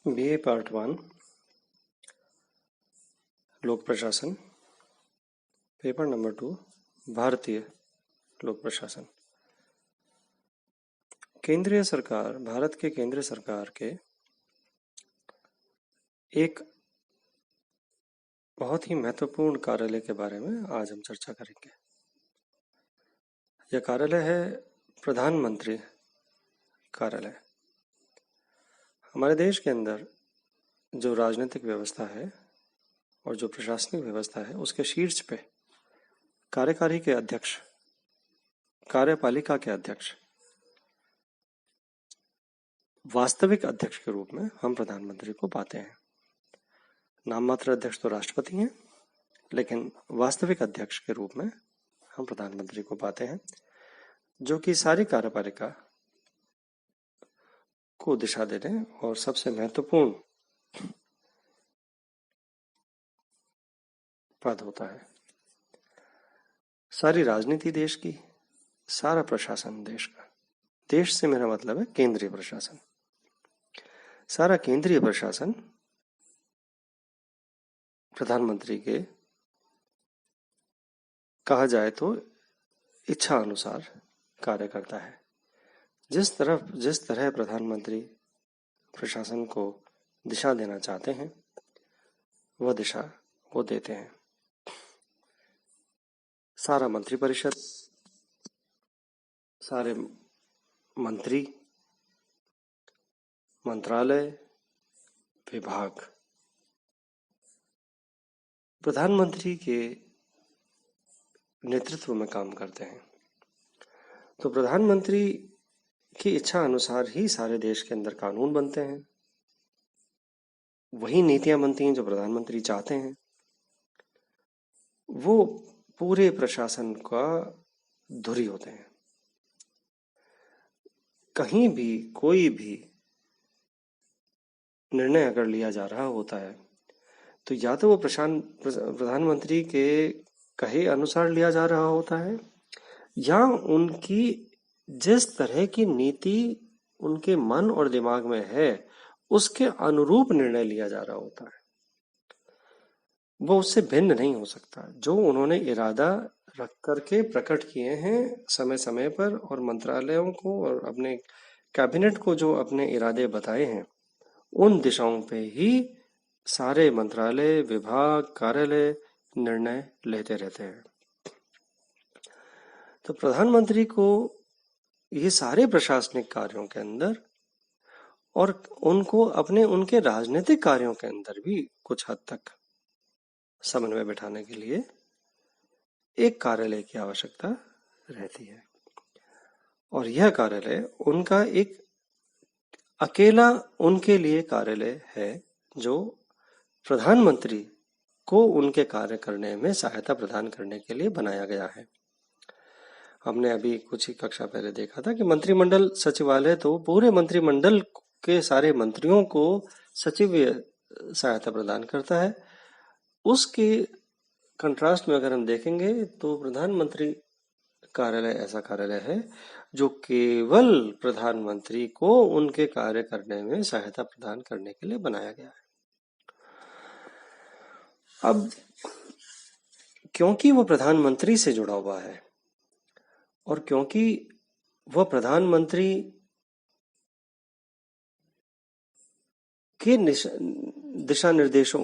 BA part 1 लोक प्रशासन paper number 2 भारतीय लोक प्रशासन। भारत के केंद्रीय सरकार के एक बहुत ही महत्वपूर्ण कार्यालय के बारे में आज हम चर्चा करेंगे। यह कार्यालय है प्रधानमंत्री कार्यालय। हमारे देश के अंदर जो राजनीतिक व्यवस्था है और जो प्रशासनिक व्यवस्था है उसके शीर्ष पे कार्यकारी के अध्यक्ष, कार्यपालिका के अध्यक्ष, वास्तविक अध्यक्ष के रूप में हम प्रधानमंत्री को पाते हैं। नाम मात्र अध्यक्ष तो राष्ट्रपति हैं, लेकिन वास्तविक अध्यक्ष के रूप में हम प्रधानमंत्री को पाते हैं, जो कि सारी कार्यपालिका को दिशा देने और सबसे महत्वपूर्ण पद होता है। सारी राजनीति देश की, सारा प्रशासन देश का, देश से मेरा मतलब है केंद्रीय प्रशासन, सारा केंद्रीय प्रशासन प्रधानमंत्री के कहा जाए तो इच्छा अनुसार कार्य करता है। जिस तरह प्रधानमंत्री प्रशासन को दिशा देना चाहते हैं वह दिशा वो देते हैं। सारा मंत्रिपरिषद, सारे मंत्री, मंत्रालय, विभाग प्रधानमंत्री के नेतृत्व में काम करते हैं। तो प्रधानमंत्री की इच्छा अनुसार ही सारे देश के अंदर कानून बनते हैं, वही नीतियां बनती हैं जो प्रधानमंत्री चाहते हैं। वो पूरे प्रशासन का धुरी होते हैं। कहीं भी कोई भी निर्णय अगर लिया जा रहा होता है तो या तो वो प्रधानमंत्री के कहे अनुसार लिया जा रहा होता है, या उनकी जिस तरह की नीति उनके मन और दिमाग में है उसके अनुरूप निर्णय लिया जा रहा होता है। वो उससे भिन्न नहीं हो सकता। जो उन्होंने इरादा रख करके प्रकट किए हैं समय समय पर, और मंत्रालयों को और अपने कैबिनेट को जो अपने इरादे बताए हैं, उन दिशाओं पे ही सारे मंत्रालय, विभाग, कार्यालय निर्णय लेते रहते हैं। तो प्रधानमंत्री को ये सारे प्रशासनिक कार्यों के अंदर और उनके राजनीतिक कार्यों के अंदर भी कुछ हद तक समन्वय बिठाने के लिए एक कार्यालय की आवश्यकता रहती है। और यह कार्यालय उनका एक अकेला उनके लिए कार्यालय है जो प्रधानमंत्री को उनके कार्य करने में सहायता प्रदान करने के लिए बनाया गया है। हमने अभी कुछ ही कक्षा पहले देखा था कि मंत्रिमंडल सचिवालय तो पूरे मंत्रिमंडल के सारे मंत्रियों को सचिवीय सहायता प्रदान करता है। उसके कंट्रास्ट में अगर हम देखेंगे तो प्रधानमंत्री कार्यालय ऐसा कार्यालय है जो केवल प्रधानमंत्री को उनके कार्य करने में सहायता प्रदान करने के लिए बनाया गया है। अब क्योंकि वो प्रधानमंत्री से जुड़ा हुआ है और क्योंकि वह प्रधानमंत्री के दिशा निर्देशों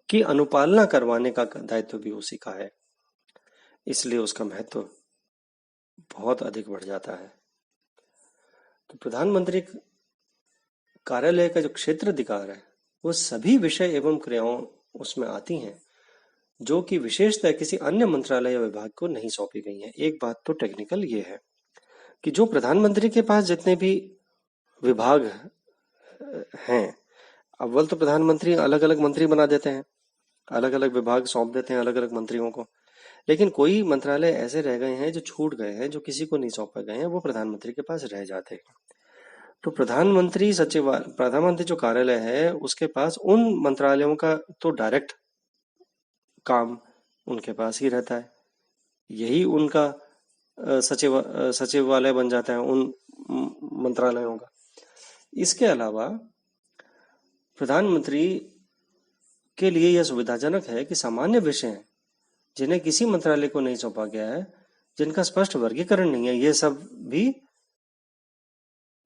की अनुपालना करवाने का दायित्व भी उसी का है, इसलिए उसका महत्व बहुत अधिक बढ़ जाता है। तो प्रधानमंत्री कार्यालय का जो क्षेत्र अधिकार है वो सभी विषय एवं क्रियाओं उसमें आती हैं जो कि विशेषतः किसी अन्य मंत्रालय या विभाग को नहीं सौंपी गई हैं। एक बात तो टेक्निकल ये है कि जो प्रधानमंत्री के पास जितने भी विभाग हैं, अव्वल तो प्रधानमंत्री अलग अलग मंत्री बना देते हैं, अलग अलग विभाग सौंप देते हैं अलग अलग मंत्रियों को, लेकिन कोई मंत्रालय ऐसे रह गए हैं जो छूट गए हैं, जो किसी को नहीं सौंपे गए हैं, वो प्रधानमंत्री के पास रह जाते हैं। तो प्रधानमंत्री जो कार्यालय है उसके पास उन मंत्रालयों का तो डायरेक्ट काम उनके पास ही रहता है, यही उनका सचिवालय बन जाता है उन मंत्रालयों का। इसके अलावा प्रधानमंत्री के लिए यह सुविधाजनक है कि सामान्य विषय हैं जिन्हें किसी मंत्रालय को नहीं सौंपा गया है, जिनका स्पष्ट वर्गीकरण नहीं है, ये सब भी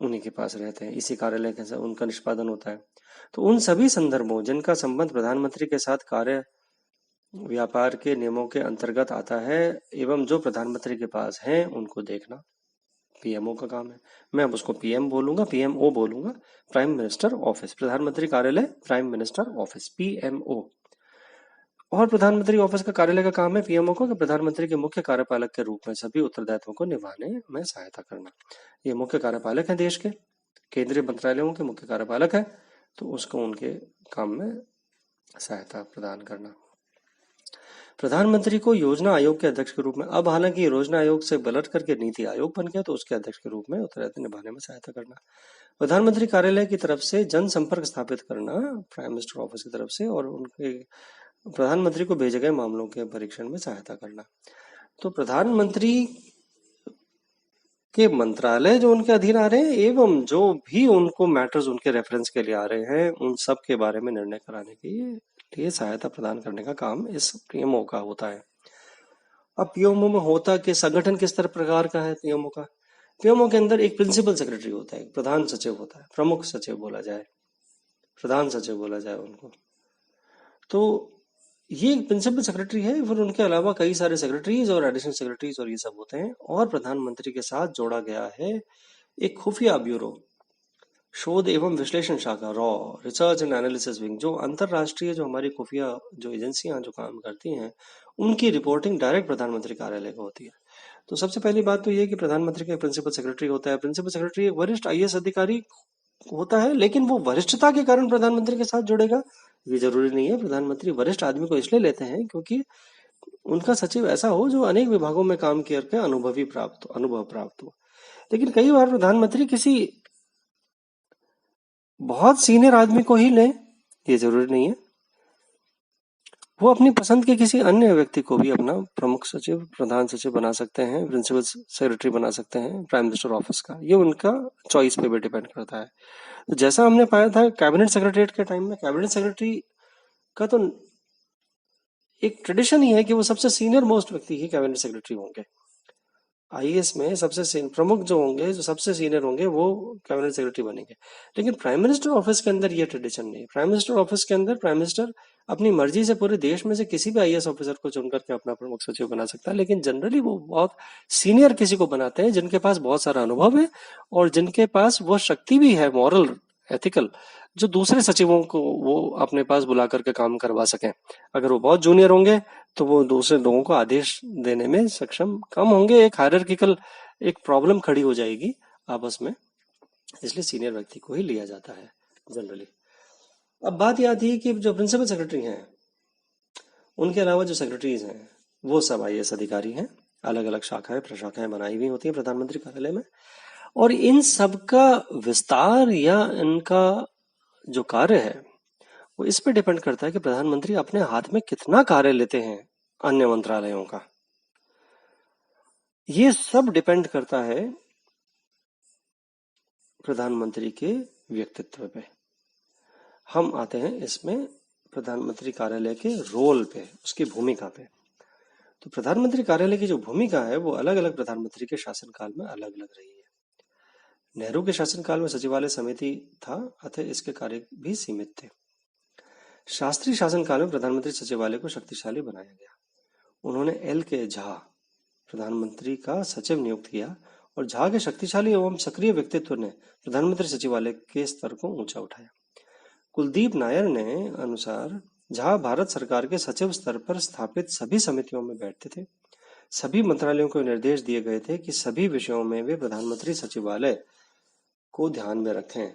उन्हीं के पास रहते हैं, इसी कार्यालय के साथ उनका निष्पादन होता है। तो उन सभी संदर्भों जिनका संबंध प्रधानमंत्री के साथ कार्य व्यापार के नियमों के अंतर्गत आता है एवं जो प्रधानमंत्री के पास हैं, उनको देखना पीएमओ का काम है। मैं अब उसको पीएम बोलूंगा, पीएमओ बोलूंगा, प्राइम मिनिस्टर ऑफिस, प्रधानमंत्री कार्यालय, प्राइम मिनिस्टर ऑफिस, पीएमओ। और प्रधानमंत्री ऑफिस का कार्यालय का काम है पीएमओ को कि प्रधानमंत्री के मुख्य कार्यपालक के रूप में सभी उत्तरदायित्वों को निभाने में सहायता करना। ये मुख्य कार्यपालक है, देश के केंद्रीय मंत्रालयों के मुख्य कार्यपालक है, तो उसको उनके काम में सहायता प्रदान करना। प्रधानमंत्री को योजना आयोग के अध्यक्ष के रूप में, अब हालांकि योजना आयोग से पलट करके नीति आयोग बन गया, तो उसके अध्यक्ष के रूप में उत्तरदायित्व निभाने में सहायता करना। प्रधानमंत्री कार्यालय की तरफ से जनसंपर्क स्थापित करना प्राइम मिनिस्टर ऑफिस की तरफ से, और उनके प्रधानमंत्री को भेजे गए मामलों के परीक्षण में सहायता करना। तो प्रधानमंत्री के मंत्रालय जो उनके अधीन आ रहे हैं एवं जो भी उनको मैटर्स उनके रेफरेंस के लिए आ रहे हैं, उन सब के बारे में निर्णय कराने के लिए सहायता प्रदान करने का काम इस पीएमओ का होता है। अब पीएमओ में होता कि संगठन किस तरह प्रकार का है पीएमओ का? पीएमओ के अंदर एक प्रिंसिपल सेक्रेटरी होता है, एक प्रधान सचिव होता है, प्रमुख सचिव बोला जाए, प्रधान सचिव बोला जाए उनको। तो ये प्रिंसिपल सेक्रेटरी है, फिर उनके अलावा कई सारे सेक्रेटरीज और एडिशनल सेक्रेटरीज और ये सब होते हैं। और प्रधानमंत्री के साथ जोड़ा गया है एक खुफिया ब्यूरो, शोध एवं विश्लेषण शाखा, raw, research and analysis wing, जो अंतरराष्ट्रीय जो हमारी खुफिया जो एजेंसियां जो काम करती हैं, उनकी रिपोर्टिंग डायरेक्ट प्रधानमंत्री कार्यालय को होती है। तो सबसे पहली बात तो ये कि प्रधानमंत्री का प्रिंसिपल सेक्रेटरी होता है। प्रिंसिपल सेक्रेटरी एक वरिष्ठ आईएएस अधिकारी होता है, लेकिन वो वरिष्ठता के कारण प्रधानमंत्री के साथ जुड़ेगा ये जरूरी नहीं है। प्रधानमंत्री वरिष्ठ आदमी को इसलिए लेते हैं क्योंकि उनका सचिव ऐसा हो जो अनेक विभागों में काम करके अनुभव प्राप्त हो। लेकिन कई बार प्रधानमंत्री किसी बहुत सीनियर आदमी को ही ले, ये जरूरी नहीं है। वो अपनी पसंद के किसी अन्य व्यक्ति को भी अपना प्रमुख सचिव, प्रधान सचिव बना सकते हैं, प्रिंसिपल सेक्रेटरी बना सकते हैं प्राइम मिनिस्टर ऑफिस का। ये उनका चॉइस पे भी डिपेंड करता है। तो जैसा हमने पाया था कैबिनेट सेक्रेटरीट के टाइम में, कैबिनेट सेक्रेटरी का तो एक ट्रेडिशन ही है कि वो सबसे सीनियर मोस्ट व्यक्ति ही कैबिनेट सेक्रेटरी होंगे। आईएएस में सबसे प्रमुख जो होंगे, जो सबसे सीनियर होंगे, वो कैबिनेट सेक्रेटरी बनेंगे। लेकिन प्राइम मिनिस्टर ऑफिस के अंदर ये ट्रेडिशन नहीं है। प्राइम मिनिस्टर ऑफिस के अंदर प्राइम मिनिस्टर अपनी मर्जी से पूरे देश में से किसी भी आईएएस ऑफिसर को चुन करके अपना प्रमुख सचिव बना सकता है, लेकिन जनरली वो बहुत सीनियर किसी को बनाते हैं जिनके पास बहुत सारा अनुभव है और जिनके पास वो शक्ति भी है, मॉरल, एथिकल, जो दूसरे सचिवों को वो अपने पास बुला करके काम करवा सकें। अगर वो बहुत जूनियर होंगे तो वो दूसरे लोगों को आदेश देने में सक्षम कम होंगे, एक हायरार्किकल एक प्रॉब्लम खड़ी हो जाएगी आपस में, इसलिए सीनियर व्यक्ति को ही लिया जाता है जनरली। अब बात यह आती है कि जो प्रिंसिपल सेक्रेटरी हैं, उनके अलावा जो सेक्रेटरीज हैं वो सब आईएएस अधिकारी हैं। अलग अलग शाखाएं प्रशाखाएं बनाई हुई होती हैं प्रधानमंत्री कार्यालय में, और इन सब का विस्तार या इनका जो कार्य है वो इस पे डिपेंड करता है कि प्रधानमंत्री अपने हाथ में कितना कार्य लेते हैं अन्य मंत्रालयों का। ये सब डिपेंड करता है प्रधानमंत्री के व्यक्तित्व पे। हम आते हैं इसमें प्रधानमंत्री कार्यालय के रोल पे, उसकी भूमिका पे। तो प्रधानमंत्री कार्यालय की जो भूमिका है वो अलग अलग प्रधानमंत्री के शासनकाल में अलग अलग रही है। नेहरू के शासनकाल में सचिवालय समिति था, अतः इसके कार्य भी सीमित थे। शास्त्री शासनकाल में प्रधानमंत्री सचिवालय को शक्तिशाली बनाया गया। उन्होंने एल के झा प्रधानमंत्री का सचिव नियुक्त किया और झा के शक्तिशाली एवं सक्रिय व्यक्तित्व ने प्रधानमंत्री सचिवालय के स्तर को ऊंचा उठाया। कुलदीप नायर ने अनुसार झा भारत सरकार के सचिव स्तर पर स्थापित सभी समितियों में बैठते थे। सभी मंत्रालयों को निर्देश दिए गए थे कि सभी विषयों में वे प्रधानमंत्री सचिवालय को ध्यान में रखें।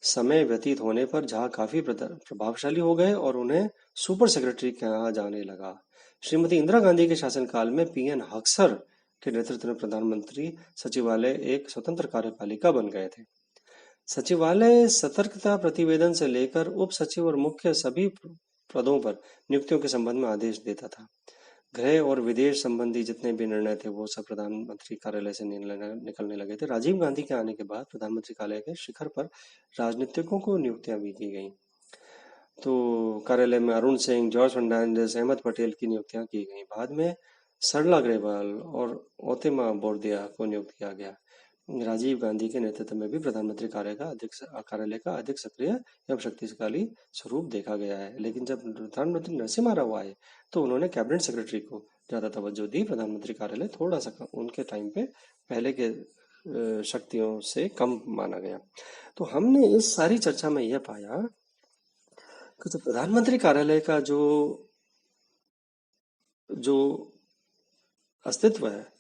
समय व्यतीत होने पर झा काफी प्रभावशाली हो गए और उन्हें सुपर सेक्रेटरी कहा जाने लगा। श्रीमती इंदिरा गांधी के शासनकाल में पीएन हक्सर के नेतृत्व में प्रधानमंत्री सचिवालय एक स्वतंत्र कार्यपालिका बन गए थे। सचिवालय सतर्कता प्रतिवेदन से लेकर उप सचिव और मुख्य सभी पदों पर नियुक्तियों के संबंध में आदेश देता था। गृह और विदेश संबंधी जितने भी निर्णय थे वो सब प्रधानमंत्री कार्यालय से निकलने लगे थे। राजीव गांधी के आने के बाद प्रधानमंत्री कार्यालय के शिखर पर राजनीतिकों को नियुक्तियां भी दी गई। तो कार्यालय में अरुण सिंह, जॉर्ज फर्नांडिस, अहमद पटेल की नियुक्तियां की गई। बाद में सरला ग्रेवाल और ओतेमा बोरदिया को नियुक्त किया गया। राजीव गांधी के नेतृत्व में भी प्रधानमंत्री कार्यालय का अधिक सक्रिय एवं शक्तिशाली स्वरूप देखा गया है। लेकिन जब प्रधानमंत्री नरसिम्हा राव आए तो उन्होंने कैबिनेट सेक्रेटरी को ज्यादा तवज्जो दी। प्रधानमंत्री कार्यालय थोड़ा सा उनके टाइम पे पहले के शक्तियों से कम माना गया। तो हमने इस सारी चर्चा में यह पाया कि जो प्रधानमंत्री कार्यालय का जो जो अस्तित्व है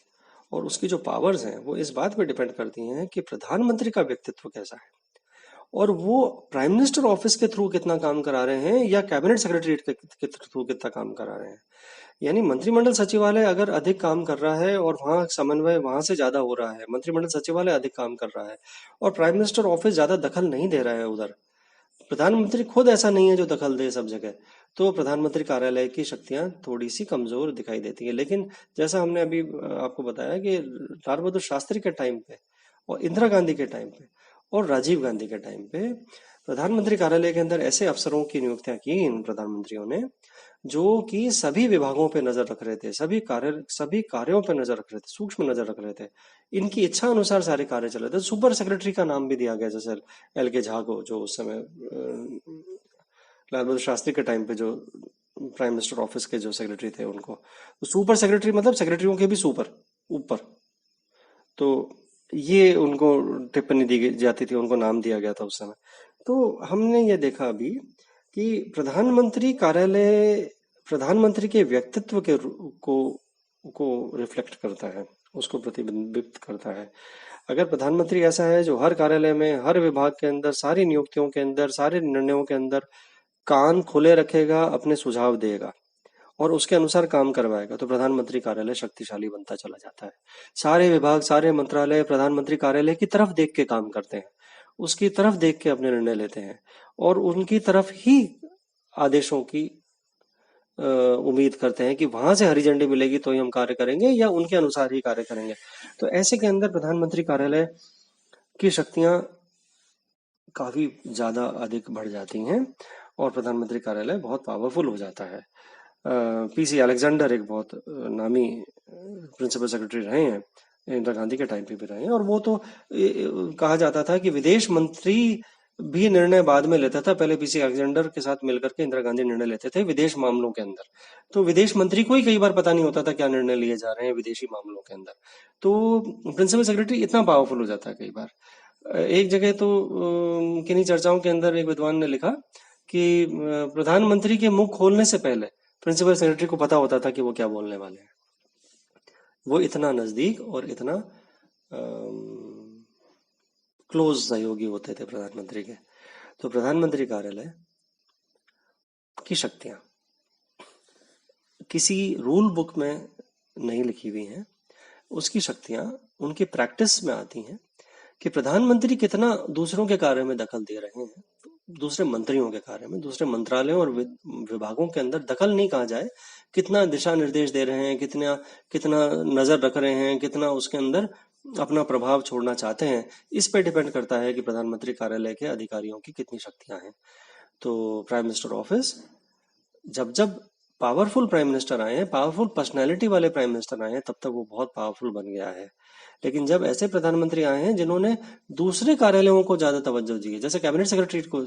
और उसकी जो पावर्स हैं वो इस बात पे डिपेंड करती हैं कि प्रधानमंत्री का व्यक्तित्व कैसा है और वो प्राइम मिनिस्टर ऑफिस के थ्रू कितना काम करा रहे हैं या कैबिनेट सेक्रेटरीट के थ्रू कितना काम करा रहे हैं। यानी मंत्रिमंडल सचिवालय अगर अधिक काम कर रहा है और वहां समन्वय वहां से ज्यादा हो रहा है, मंत्रिमंडल सचिवालय अधिक काम कर रहा है और प्राइम मिनिस्टर ऑफिस ज्यादा दखल नहीं दे रहा है उधर, प्रधानमंत्री खुद ऐसा नहीं है जो दखल दे सब जगह, तो प्रधानमंत्री कार्यालय की शक्तियां थोड़ी सी कमजोर दिखाई देती है। लेकिन जैसा हमने अभी आपको बताया कि लाल बहादुर शास्त्री के टाइम पे और इंदिरा गांधी के टाइम पे और राजीव गांधी के टाइम पे प्रधानमंत्री कार्यालय के अंदर ऐसे अफसरों की नियुक्तियां की इन प्रधानमंत्रियों ने जो कि सभी विभागों पे नजर रख रहे थे, सभी कार्यों पे नजर रख रहे थे, सूक्ष्म नजर रख रहे थे। इनकी इच्छा अनुसार सारे कार्य चल रहे थे। सुपर सेक्रेटरी का नाम भी दिया गया, जैसे एल के झा को, जो उस समय लाल बहादुर शास्त्री के टाइम पे जो प्राइम मिनिस्टर ऑफिस के जो सेक्रेटरी थे उनको, तो सुपर सेक्रेटरी मतलब सेक्रेटरियों के भी सुपर ऊपर, तो ये उनको टिप्पणी दी जाती थी, उनको नाम दिया गया था उस समय। तो हमने ये देखा अभी कि प्रधानमंत्री कार्यालय प्रधानमंत्री के व्यक्तित्व को रिफ्लेक्ट करता है, उसको प्रतिबिंबित करता है। अगर प्रधानमंत्री ऐसा है जो हर कार्यालय में, हर विभाग के अंदर, सारी नियुक्तियों के अंदर, सारे निर्णयों के अंदर कान खुले रखेगा, अपने सुझाव देगा और उसके अनुसार काम करवाएगा, तो प्रधानमंत्री कार्यालय शक्तिशाली बनता चला जाता है। सारे विभाग, सारे मंत्रालय प्रधानमंत्री कार्यालय की तरफ देख के काम करते हैं, उसकी तरफ देख के अपने निर्णय लेते हैं और उनकी तरफ ही आदेशों की उम्मीद करते हैं कि वहां से हरी झंडी मिलेगी तो ही हम कार्य करेंगे या उनके अनुसार ही कार्य करेंगे। तो ऐसे के अंदर प्रधानमंत्री कार्यालय की शक्तियां काफी ज्यादा अधिक बढ़ जाती हैं और प्रधानमंत्री कार्यालय बहुत पावरफुल हो जाता है। पीसी अलेक्जेंडर एक बहुत नामी प्रिंसिपल सेक्रेटरी रहे हैं, इंदिरा गांधी के टाइम पे भी रहे हैं, और वो तो कहा जाता था कि विदेश मंत्री भी निर्णय बाद में लेता था, पहले पीसी अलेक्जेंडर के साथ मिलकर के इंदिरा गांधी निर्णय लेते थे विदेश मामलों के अंदर। तो विदेश मंत्री को ही कई बार पता नहीं होता था क्या निर्णय लिए जा रहे हैं विदेशी मामलों के अंदर। तो प्रिंसिपल सेक्रेटरी इतना पावरफुल हो जाता है कई बार। एक जगह तो किन्हीं चर्चाओं के अंदर एक विद्वान ने लिखा कि प्रधानमंत्री के मुंह खोलने से पहले प्रिंसिपल सेक्रेटरी को पता होता था कि वो क्या बोलने वाले हैं। वो इतना नजदीक और इतना क्लोज सहयोगी होते थे प्रधानमंत्री के। तो प्रधानमंत्री कार्यालय की शक्तियां किसी रूल बुक में नहीं लिखी हुई हैं, उसकी शक्तियां उनकी प्रैक्टिस में आती हैं कि प्रधानमंत्री कितना दूसरों के कार्य में दखल दे रहे हैं, दूसरे मंत्रियों के कार्य में, दूसरे मंत्रालयों और विभागों के अंदर दखल नहीं कहा जाए, कितना दिशा निर्देश दे रहे हैं, कितना कितना नजर रख रहे हैं, कितना उसके अंदर अपना प्रभाव छोड़ना चाहते हैं, इस पे डिपेंड करता है कि प्रधानमंत्री कार्यालय के अधिकारियों की कितनी शक्तियां हैं। तो प्राइम मिनिस्टर ऑफिस जब जब पावरफुल प्राइम मिनिस्टर आए हैं, पावरफुल पर्सनैलिटी वाले प्राइम मिनिस्टर आए हैं, तब तक वो बहुत पावरफुल बन गया है। लेकिन जब ऐसे प्रधानमंत्री आए हैं जिन्होंने दूसरे कार्यालयों को ज्यादा तवज्जो दी है, जैसे कैबिनेट सेक्रेटरी को,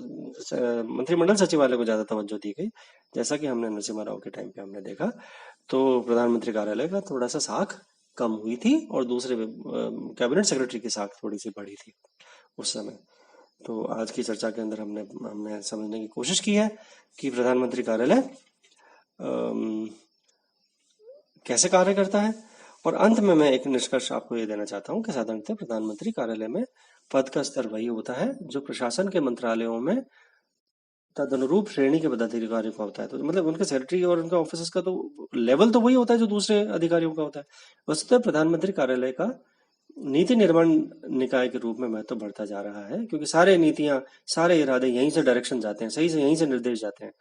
मंत्रिमंडल सचिवालय को ज्यादा तवज्जो दी गई, जैसा कि हमने नरसिम्हा राव के टाइम पे हमने देखा, तो प्रधानमंत्री कार्यालय का थोड़ा सा साख कम हुई थी और दूसरे कैबिनेट सेक्रेटरी की साख थोड़ी सी बढ़ी थी उस समय। तो आज की चर्चा के अंदर हमने समझने की कोशिश की है कि प्रधानमंत्री कार्यालय कैसे कार्य करता है, और अंत में मैं एक निष्कर्ष आपको ये देना चाहता हूँ कि साधारणतः प्रधानमंत्री कार्यालय में पद का स्तर वही होता है जो प्रशासन के मंत्रालयों में तदनुरूप श्रेणी के पदाधिकारियों का होता है। तो मतलब उनके सेक्रेटरी और उनका ऑफिसर्स का तो लेवल तो वही होता है जो दूसरे अधिकारियों का होता है। वस्तुतः प्रधानमंत्री कार्यालय का नीति निर्माण निकाय के रूप में महत्व बढ़ता जा रहा है, क्योंकि सारे नीतियां, सारे इरादे यहीं से डायरेक्शन जाते हैं, सही से यहीं से निर्देश जाते हैं।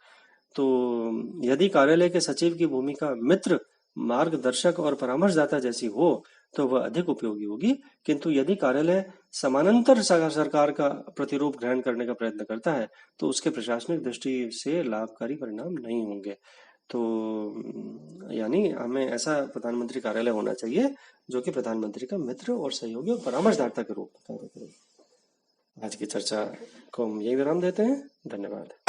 तो यदि कार्यालय के सचिव की भूमिका मित्र, मार्गदर्शक और परामर्शदाता जैसी हो, तो वह अधिक उपयोगी होगी। किंतु यदि कार्यालय समानांतर सरकार का प्रतिरूप ग्रहण करने का प्रयत्न करता है तो उसके प्रशासनिक दृष्टि से लाभकारी परिणाम नहीं होंगे। तो यानी हमें ऐसा प्रधानमंत्री कार्यालय होना चाहिए जो कि प्रधानमंत्री का मित्र और सहयोगी और परामर्शदाता के रूप में कार्य करे। आज की चर्चा को हम यही विराम देते हैं। धन्यवाद।